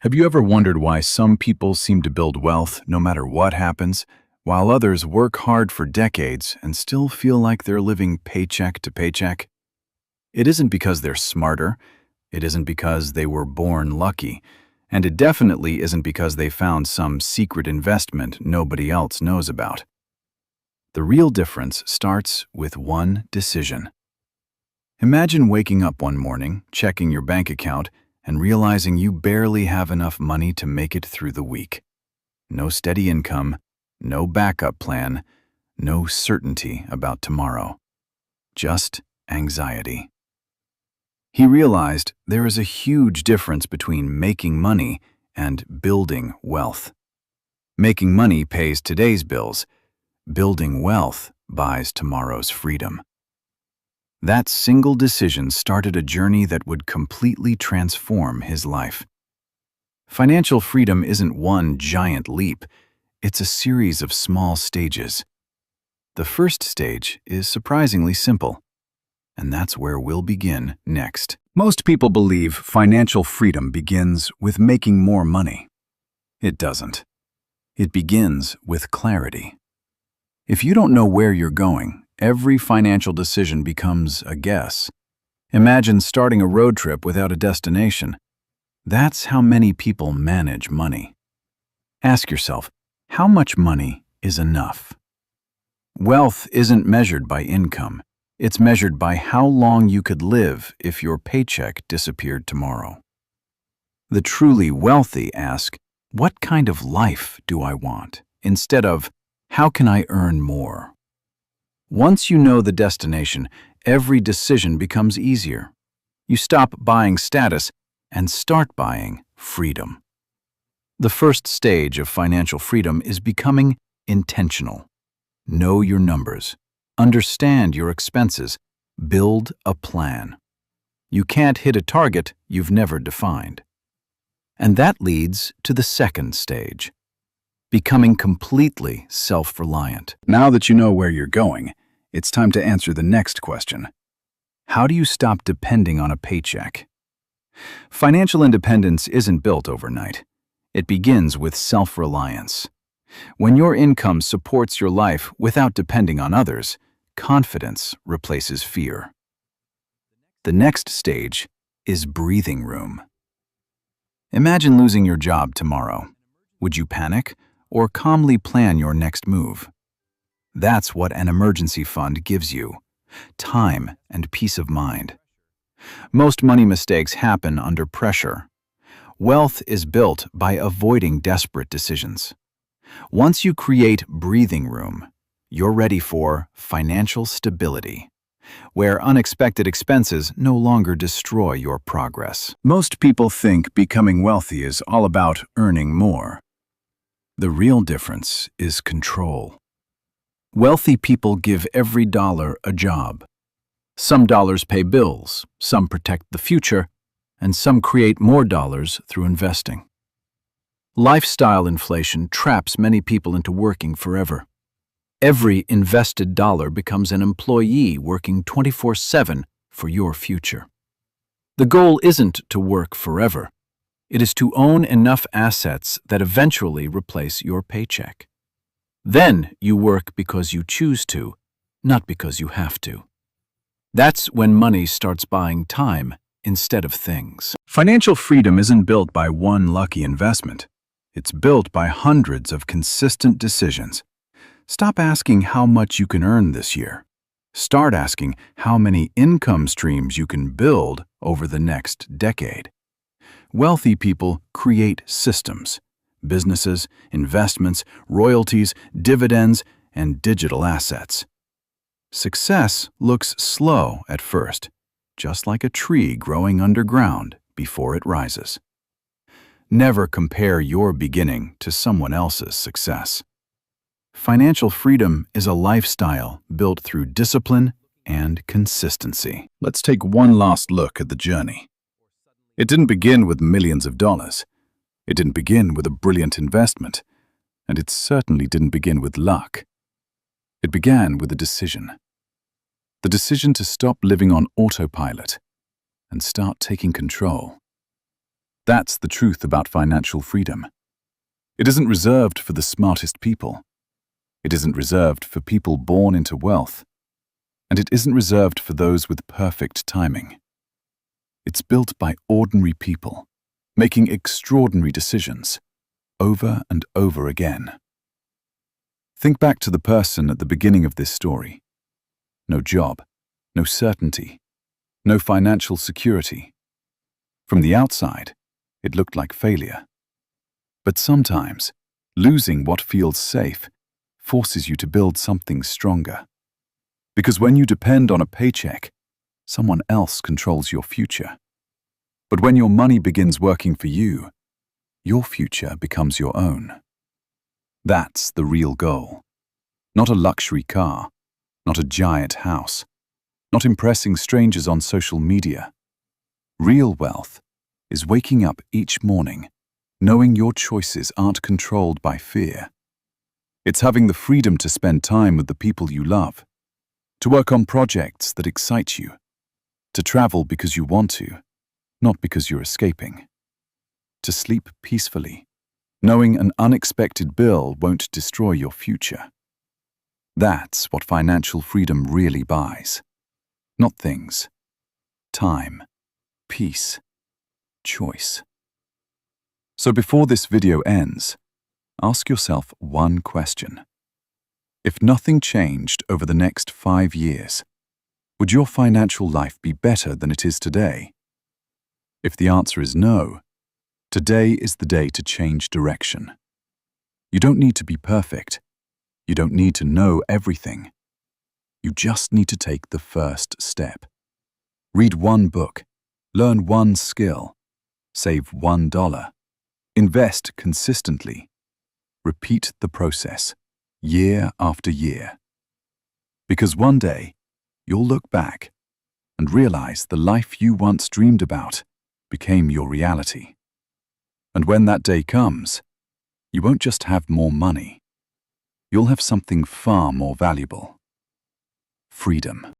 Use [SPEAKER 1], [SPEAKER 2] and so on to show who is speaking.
[SPEAKER 1] Have you ever wondered why some people seem to build wealth no matter what happens, while others work hard for decades and still feel like they're living paycheck to paycheck? It isn't because they're smarter, it isn't because they were born lucky, and it definitely isn't because they found some secret investment nobody else knows about. The real difference starts with one decision. Imagine waking up one morning, checking your bank account, and realizing you barely have enough money to make it through the week. No steady income, no backup plan, no certainty about tomorrow. Just anxiety. He realized there is a huge difference between making money and building wealth. Making money pays today's bills. Building wealth buys tomorrow's freedom. That single decision started a journey that would completely transform his life. Financial freedom isn't one giant leap, it's a series of small stages. The first stage is surprisingly simple, and that's where we'll begin next. Most people believe financial freedom begins with making more money. It doesn't. It begins with clarity. If you don't know where you're going, every financial decision becomes a guess. Imagine starting a road trip without a destination. That's how many people manage money. Ask yourself, how much money is enough? Wealth isn't measured by income. It's measured by how long you could live if your paycheck disappeared tomorrow. The truly wealthy ask, what kind of life do I want? Instead of, how can I earn more? Once you know the destination, every decision becomes easier. You stop buying status and start buying freedom. The first stage of financial freedom is becoming intentional. Know your numbers. Understand your expenses. Build a plan. You can't hit a target you've never defined. And that leads to the second stage. Becoming completely self-reliant. Now that you know where you're going, it's time to answer the next question. How do you stop depending on a paycheck? Financial independence isn't built overnight. It begins with self-reliance. When your income supports your life without depending on others, confidence replaces fear. The next stage is breathing room. Imagine losing your job tomorrow. Would you panic or calmly plan your next move? That's what an emergency fund gives you: time and peace of mind. Most money mistakes happen under pressure. Wealth is built by avoiding desperate decisions. Once you create breathing room, you're ready for financial stability, where unexpected expenses no longer destroy your progress. Most people think becoming wealthy is all about earning more. The real difference is control. Wealthy people give every dollar a job. Some dollars pay bills, some protect the future, and some create more dollars through investing. Lifestyle inflation traps many people into working forever. Every invested dollar becomes an employee working 24/7 for your future. The goal isn't to work forever. It is to own enough assets that eventually replace your paycheck. Then you work because you choose to, not because you have to. That's when money starts buying time instead of things. Financial freedom isn't built by one lucky investment. It's built by hundreds of consistent decisions. Stop asking how much you can earn this year. Start asking how many income streams you can build over the next decade. Wealthy people create systems: businesses, investments, royalties, dividends, and digital assets. Success looks slow at first, just like a tree growing underground before it rises. Never compare your beginning to someone else's success. Financial freedom is a lifestyle built through discipline and consistency. Let's take one last look at the journey. It didn't begin with millions of dollars. It didn't begin with a brilliant investment. And it certainly didn't begin with luck. It began with a decision. The decision to stop living on autopilot and start taking control. That's the truth about financial freedom. It isn't reserved for the smartest people. It isn't reserved for people born into wealth. And it isn't reserved for those with perfect timing. It's built by ordinary people, making extraordinary decisions, over and over again. Think back to the person at the beginning of this story. No job, no certainty, no financial security. From the outside, it looked like failure. But sometimes, losing what feels safe forces you to build something stronger. Because when you depend on a paycheck, someone else controls your future. But when your money begins working for you, your future becomes your own. That's the real goal. Not a luxury car, not a giant house, not impressing strangers on social media. Real wealth is waking up each morning knowing your choices aren't controlled by fear. It's having the freedom to spend time with the people you love, to work on projects that excite you, to travel because you want to, not because you're escaping, to sleep peacefully, knowing an unexpected bill won't destroy your future. That's what financial freedom really buys. Not things. Time, peace, choice. So before this video ends, ask yourself one question. If nothing changed over the next 5 years, would your financial life be better than it is today? If the answer is no, today is the day to change direction. You don't need to be perfect. You don't need to know everything. You just need to take the first step. Read one book, learn one skill, save $1, invest consistently. Repeat the process, year after year. Because one day, you'll look back and realize the life you once dreamed about became your reality. And when that day comes, you won't just have more money. You'll have something far more valuable. Freedom.